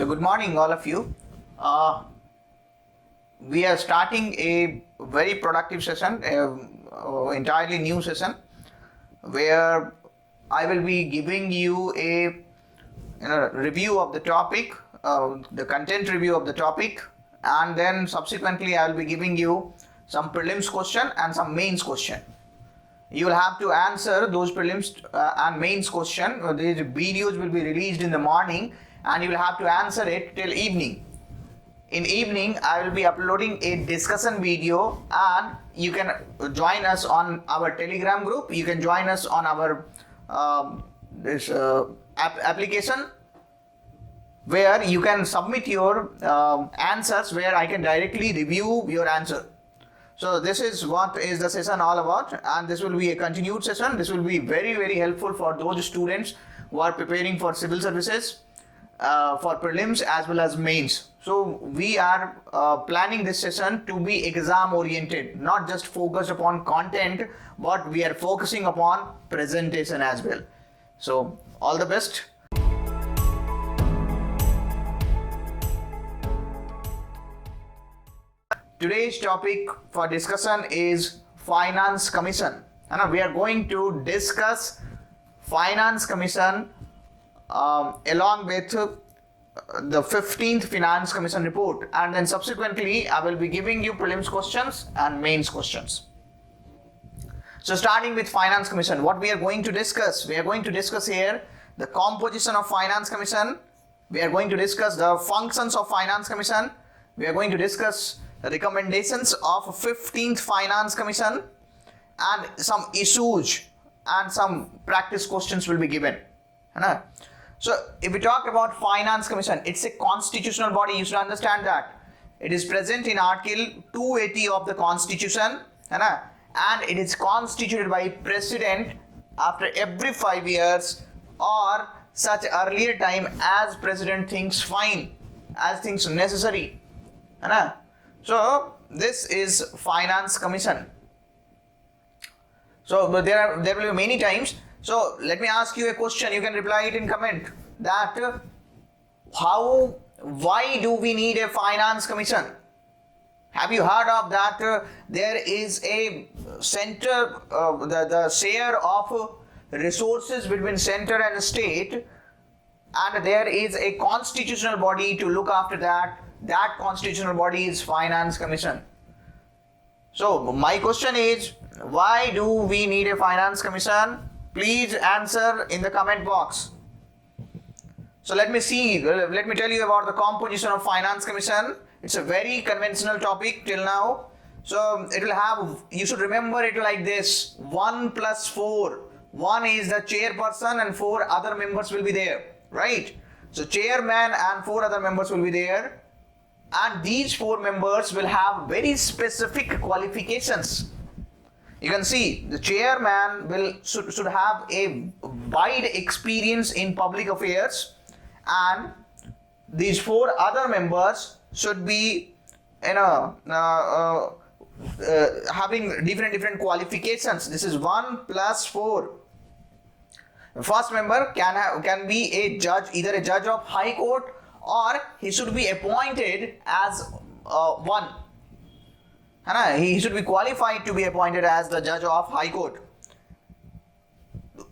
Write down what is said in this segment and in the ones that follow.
So good morning all of you. We are starting a very productive session, entirely new session, where I will be giving you a review of the topic, the content review of the topic, and then subsequently I will be giving you some prelims question and some mains question. You will have to answer those prelims and mains question. These videos will be released in the morning and you will have to answer it till evening. In evening, I will be uploading a discussion video and you can join us on our Telegram group. You can join us on our application where you can submit your answers, where I can directly review your answer. So this is what is the session all about, and this will be a continued session. This will be very helpful for those students who are preparing for civil services, for prelims as well as mains. So we are planning this session to be exam oriented, not just focused upon content, but we are focusing upon presentation as well. So all the best. Today's topic for discussion is Finance Commission. And we are going to discuss Finance Commission along with the 15th Finance Commission report, and then subsequently I will be giving you prelims questions and mains questions. So starting with Finance Commission, what we are going to discuss? We are going to discuss here the composition of Finance Commission. We are going to discuss the functions of Finance Commission. We are going to discuss recommendations of 15th Finance Commission, and some issues and some practice questions will be given. So if we talk about Finance Commission, it's a constitutional body. You should understand that it is present in Article 280 of the Constitution, and it is constituted by President after every 5 years or such earlier time as President thinks fine, as thinks necessary. So this is Finance Commission. So but there will be many times. So let me ask you a question. You can reply it in comment. That why do we need a Finance Commission? Have you heard of that? There is a center, the share of resources between center and state, and there is a constitutional body to look after that. That constitutional body is Finance Commission. So my question is, why do we need a Finance Commission? Please answer in the comment box. So let me tell you about the composition of Finance Commission. It's a very conventional topic till now. So it will have, you should remember it like this: 1 plus 4. 1 is the chairperson and 4 other members will be there, right? So chairman and 4 other members will be there. And these 4 members will have very specific qualifications. You can see the chairman should have a wide experience in public affairs, and these 4 other members should be having different qualifications. This is 1 plus 4. The first member can be a judge, either a judge of High Court, or he should be appointed as one. He should be qualified to be appointed as the judge of High Court.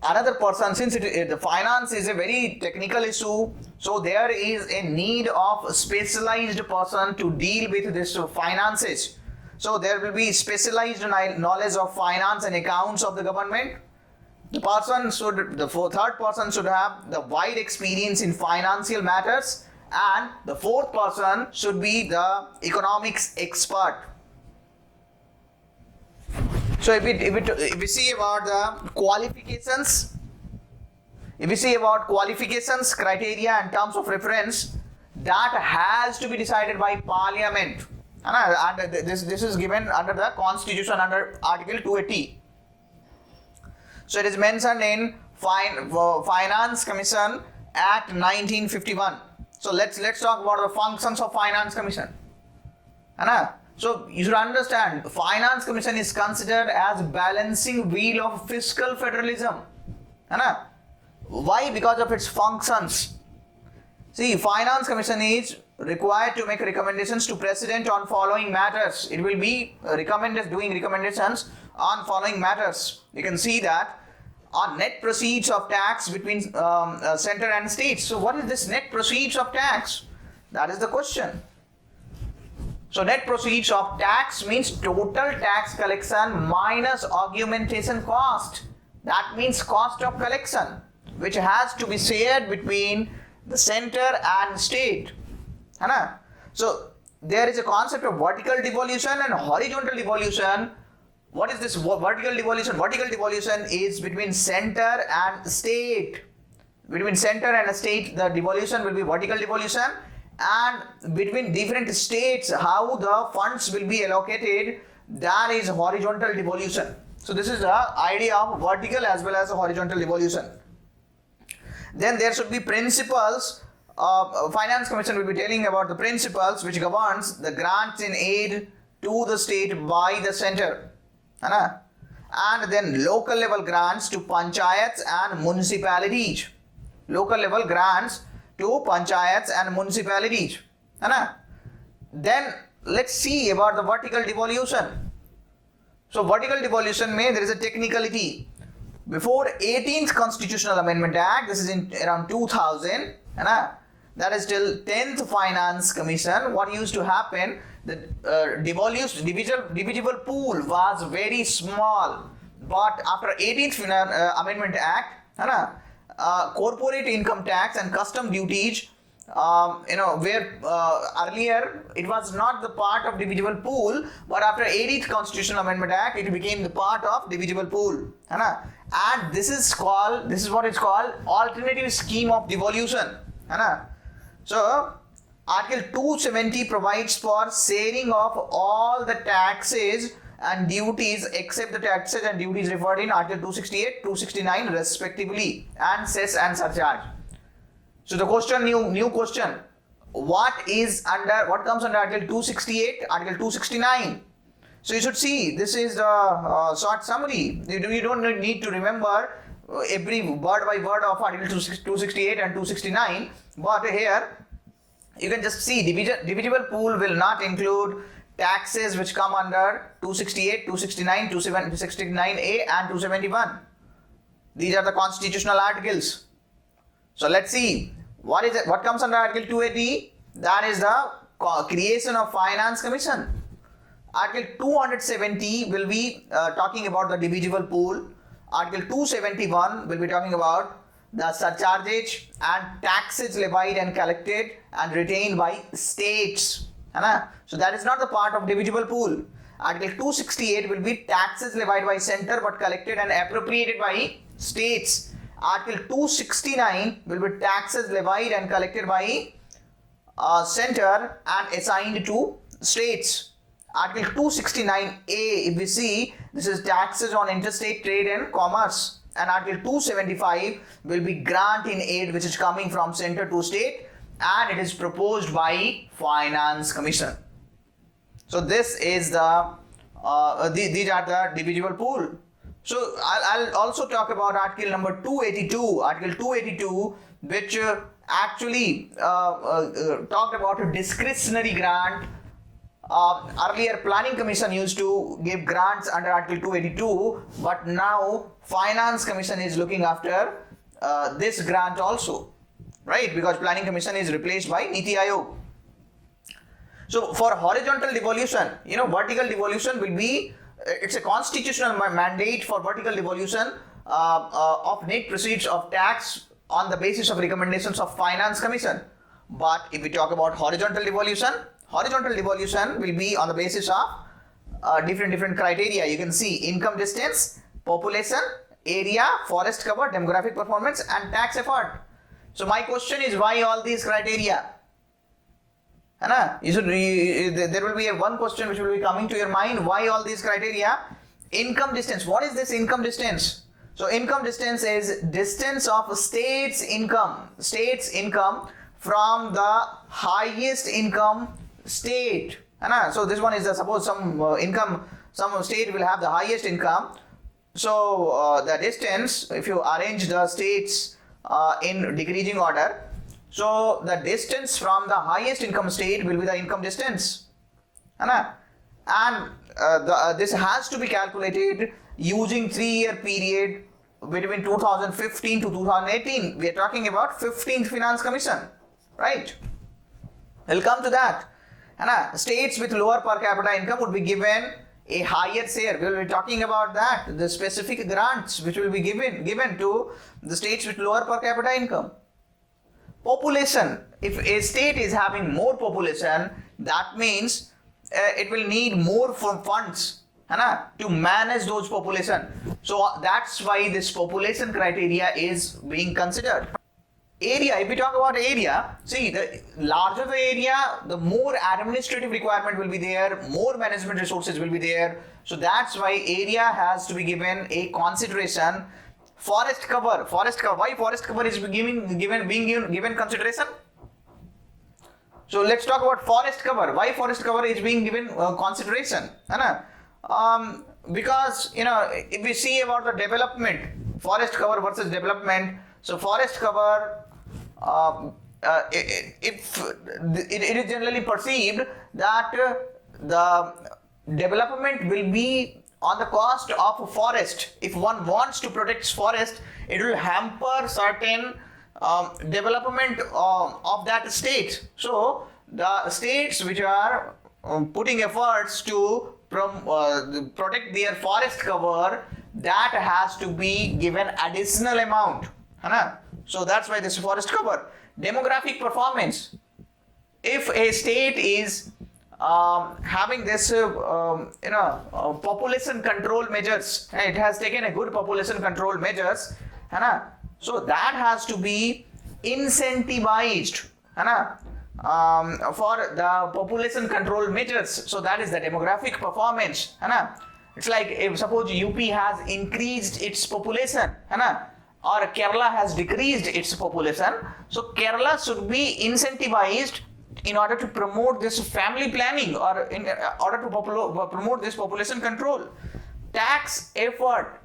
Another person, since the finance is a very technical issue, so there is a need of a specialized person to deal with this finances. So there will be specialized knowledge of finance and accounts of the government. The third person should have the wide experience in financial matters, and the 4th person should be the economics expert. So if we see about the qualifications, criteria and terms of reference, that has to be decided by Parliament. And this is given under the Constitution under Article 280. So it is mentioned in Finance Commission Act 1951. So let's talk about the functions of Finance Commission. So you should understand, Finance Commission is considered as balancing wheel of fiscal federalism. Why? Because of its functions. See, Finance Commission is required to make recommendations to President on following matters. It will be doing recommendations on following matters. You can see that on net proceeds of tax between center and states. So what is this net proceeds of tax? That is the question. So net proceeds of tax means total tax collection minus augmentation cost. That means cost of collection, which has to be shared between the center and state. So there is a concept of vertical devolution and horizontal devolution. What is this vertical devolution? Vertical devolution is between center and state. Between center and state, the devolution will be vertical devolution, and between different states, how the funds will be allocated, that is horizontal devolution. So this is the idea of vertical as well as horizontal devolution. Then there should be principles. Finance Commission will be telling about the principles which governs the grants in aid to the state by the center. And then local level grants to panchayats and municipalities. Local level grants to panchayats and municipalities. Then let's see about the vertical devolution. So vertical devolution may there is a technicality. Before 18th Constitutional Amendment Act, this is in around 2000, that is till 10th Finance Commission, what used to happen, the divisible pool was very small. But after 18th Amendment Act, corporate income tax and custom duties, where earlier it was not the part of divisible pool, but after 18th Constitutional Amendment Act, it became the part of divisible pool. And this is what is called alternative scheme of devolution. So Article 270 provides for sharing of all the taxes and duties except the taxes and duties referred in Article 268, 269 respectively, and cess and surcharge. So the question, new question, what comes under Article 268, Article 269? So you should see, this is the short summary. You don't need to remember every word by word of Article 268 and 269, but here you can just see divisible pool will not include taxes which come under 268, 269, 269A and 271. These are the constitutional articles. So let's see what comes under Article 280. That is the creation of Finance Commission. Article 270 will be talking about the divisible pool. Article 271 will be talking about the surcharges and taxes levied and collected and retained by states. So that is not the part of divisible pool. Article 268 will be taxes levied by center but collected and appropriated by states. Article 269 will be taxes levied and collected by center and assigned to states. Article 269A, if we see, this is taxes on interstate trade and commerce. And Article 275 will be grant in aid which is coming from center to state, and it is proposed by Finance Commission. So this is these are the divisible pool. So I'll also talk about Article number 282. Article 282, which actually talked about a discretionary grant. Earlier Planning Commission used to give grants under Article 282, but now Finance Commission is looking after this grant also, right? Because Planning Commission is replaced by Niti Aayog. So for horizontal devolution, vertical devolution will be, it's a constitutional mandate for vertical devolution of net proceeds of tax on the basis of recommendations of Finance Commission. But if we talk about horizontal devolution will be on the basis of different criteria. You can see income distance, population, area, forest cover, demographic performance, and tax effort. So my question is, why all these criteria? There will be one question which will be coming to your mind. Why all these criteria? Income distance. What is this income distance? So income distance is distance of state's income from the highest income state. So this one is suppose some state will have the highest income. So the distance, if you arrange the states in decreasing order, So the distance from the highest income state will be the income distance. And this has to be calculated using 3-year period between 2015 to 2018. We are talking about 15th Finance Commission, right? We'll come to that. States with lower per capita income would be given a higher share. We will be talking about that, the specific grants which will be given to the states with lower per capita income. Population. If a state is having more population, that means it will need more funds to manage those population. So that's why this population criteria is being considered. Area, if we talk about area, see, the larger the area, the more administrative requirement will be there, more management resources will be there. So that's why area has to be given a consideration. Forest cover. Why forest cover is being given consideration? So let's talk about forest cover. Why forest cover is being given consideration? Because if we see about the development, forest cover versus development. So forest cover, it is generally perceived that the development will be on the cost of a forest. If one wants to protect forest, it will hamper certain development of that state. So the states which are putting efforts to protect their forest cover, that has to be given additional amount. So that's why this forest cover. Demographic performance. If a state is having this population control measures, it has taken a good population control measures, so that has to be incentivized for the population control measures. So that is the demographic performance. It's like if suppose UP has increased its population, or Kerala has decreased its population, so Kerala should be incentivized in order to promote this family planning, or in order to promote this population control. Tax effort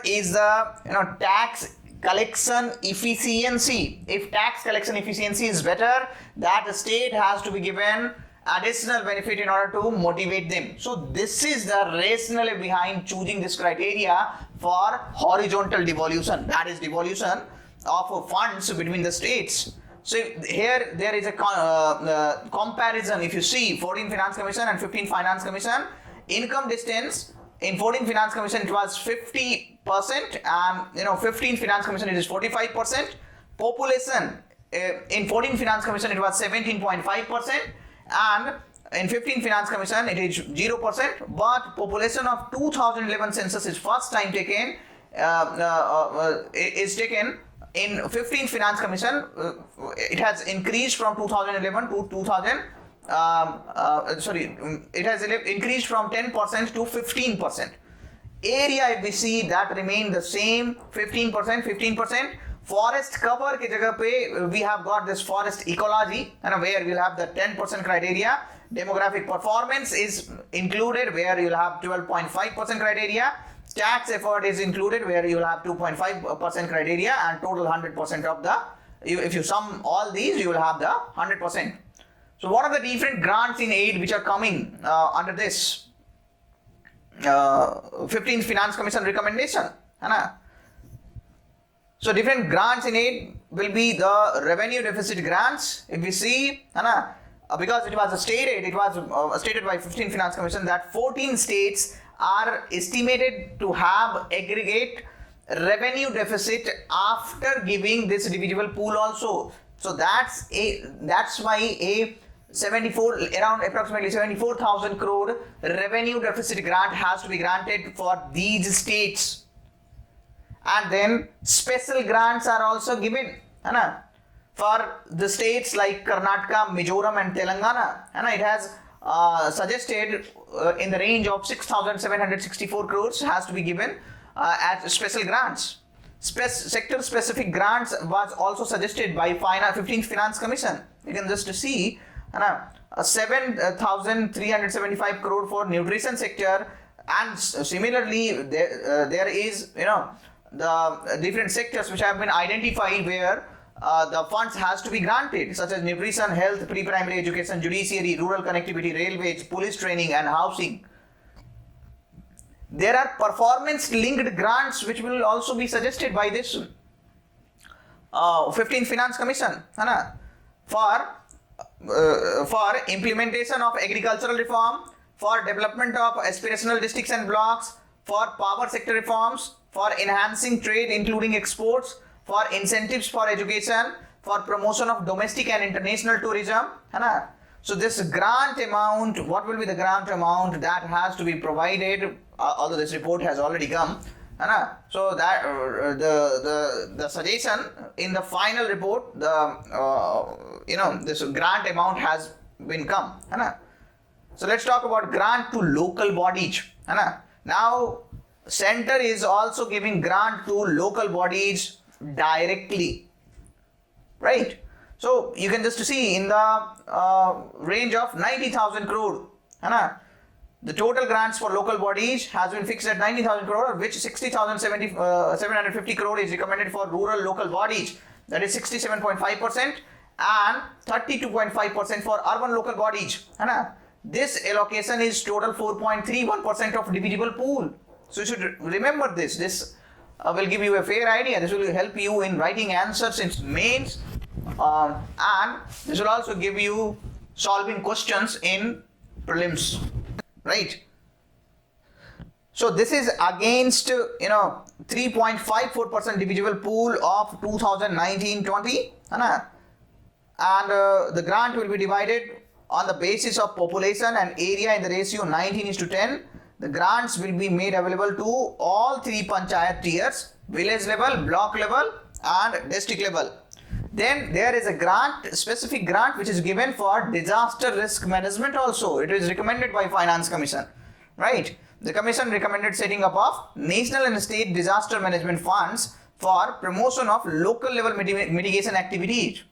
is the tax collection efficiency. If tax collection efficiency is better, that state has to be given additional benefit in order to motivate them. So this is the rationale behind choosing this criteria for horizontal devolution, that is devolution of funds between the states. So here there is a comparison. If you see 14th Finance Commission and 15th Finance Commission, income distance in 14th Finance Commission it was 50%, and 15th Finance Commission it is 45%. Population in 14th Finance Commission it was 17.5%, and in 15th Finance Commission it is 0%. But population of 2011 census is first time taken in 15th Finance Commission. It has increased from 2011 to 2000. It has increased from 10% to 15%. Area, if we see, that remain the same, 15%. Forest cover ke jagah pe we have got this forest ecology, and where we'll have the 10% criteria. Demographic performance is included, where you'll have 12.5% criteria. Tax effort is included, where you will have 2.5% criteria, and total 100% of the, if you sum all these, you will have the 100%. So what are the different grants in aid which are coming under this 15th Finance Commission recommendation? So different grants in aid will be the revenue deficit grants. If we see, because it was stated, stated by 15th Finance Commission that 14 states are estimated to have aggregate revenue deficit after giving this divisible pool also. So that's why around approximately 74,000 crore revenue deficit grant has to be granted for these states. And then special grants are also given for the states like Karnataka, Mizoram and Telangana. It has suggested in the range of 6,764 crores has to be given as special grants. Sector specific grants was also suggested by 15th Finance Commission. You can just see 7,375 crore for nutrition sector, and similarly there is the different sectors which have been identified where the funds has to be granted, such as nutrition, health, pre-primary education, judiciary, rural connectivity, railways, police training and housing. There are performance linked grants which will also be suggested by this 15th Finance Commission, for implementation of agricultural reform, for development of aspirational districts and blocks, for power sector reforms, for enhancing trade including exports, for incentives for education, for promotion of domestic and international tourism. So this grant amount, what will be the grant amount that has to be provided, although this report has already come. So that the suggestion in the final report, this grant amount has been come. So let's talk about grant to local bodies. Now center is also giving grant to local bodies directly, right? So you can just see in the range of 90,000 crore. The total grants for local bodies has been fixed at 90,000 crore, of which 750 crore is recommended for rural local bodies, that is 67.5%, and 32.5% for urban local bodies. This allocation is total 4.31% of divisible pool. So you should remember this. This will give you a fair idea. This will help you in writing answers in mains, and this will also give you solving questions in prelims, right? So this is against 3.54% divisible pool of 2019-20, and the grant will be divided on the basis of population and area in the ratio 19:10. The grants will be made available to all three panchayat tiers: village level, block level and district level. Then there is a grant, specific grant which is given for disaster risk management also. It is recommended by Finance Commission, right? The Commission recommended setting up of national and state disaster management funds for promotion of local level mitigation activities.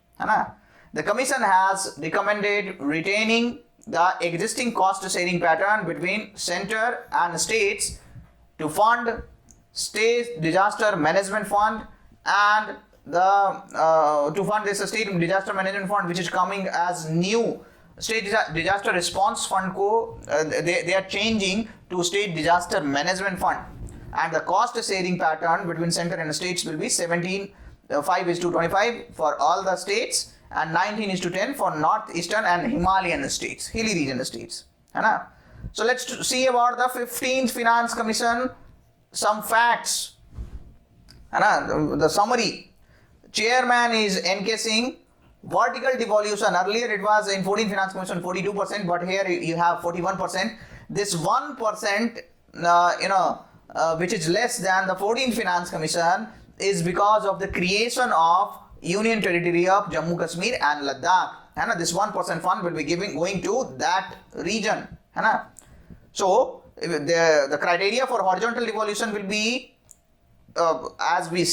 The Commission has recommended retaining the existing cost sharing pattern between center and states to fund state disaster management fund, and to fund this state disaster management fund which is coming as new state disaster response fund they are changing to state disaster management fund, and the cost sharing pattern between center and states will be 5:25 for all the states and 19:10 for northeastern and Himalayan states, hilly region states. So let's see about the 15th Finance Commission, some facts. The summary: chairman is N.K. Singh. Vertical devolution, earlier it was in 14th Finance Commission 42%, but here you have 41%. This 1%, which is less than the 14th Finance Commission, is because of the creation of Union Territory of Jammu Kashmir and Ladakh. This 1% fund will be going to that region. So the criteria for horizontal devolution will be, as we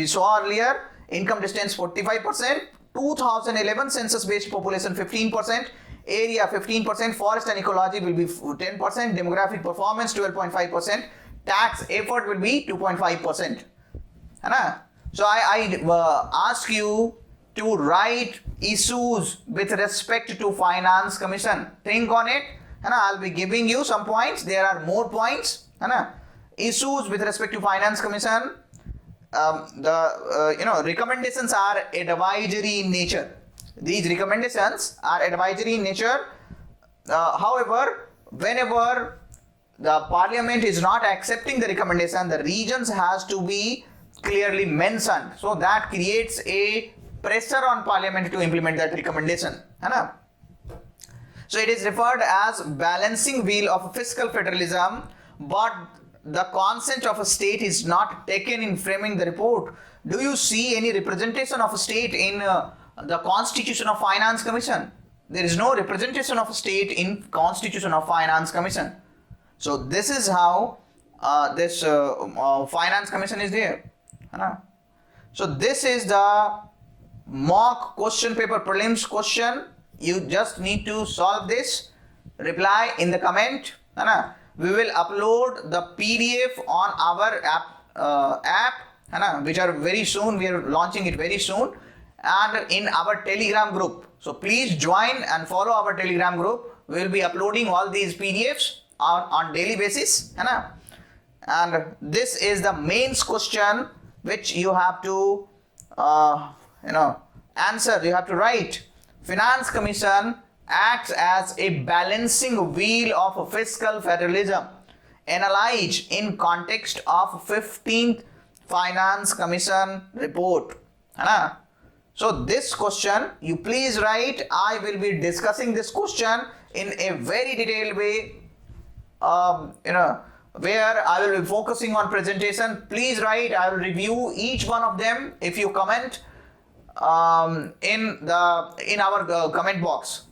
saw earlier, income distance 45%, 2011 census based population 15%, area 15%, forest and ecology will be 10%, demographic performance 12.5%, tax effort will be 2.5%. So I ask you to write issues with respect to Finance Commission. Think on it. I'll be giving you some points. There are more points. Issues with respect to Finance Commission. The recommendations are advisory in nature. These recommendations are advisory in nature. However, whenever the Parliament is not accepting the recommendation, the regions has to be clearly mentioned. So that creates a pressure on Parliament to implement that recommendation. So it is referred as balancing wheel of fiscal federalism, but the consent of a state is not taken in framing the report. Do you see any representation of a state in the Constitution of Finance Commission? There is no representation of a state in Constitution of Finance Commission. So this is how this Finance Commission is there. So this is the mock question paper prelims question. You just need to solve this. Reply in the comment. We will upload the PDF on our app, which are very soon. We are launching it very soon, and in our Telegram group. So please join and follow our Telegram group. We will be uploading all these PDFs on daily basis, है ना? And this is the mains question which you have to answer. You have to write. Finance Commission acts as a balancing wheel of fiscal federalism, analyzed in context of 15th Finance Commission report. है ना? So this question you please write. I will be discussing this question in a very detailed way. Where I will be focusing on presentation. Please write. I will review each one of them if you comment in our comment box.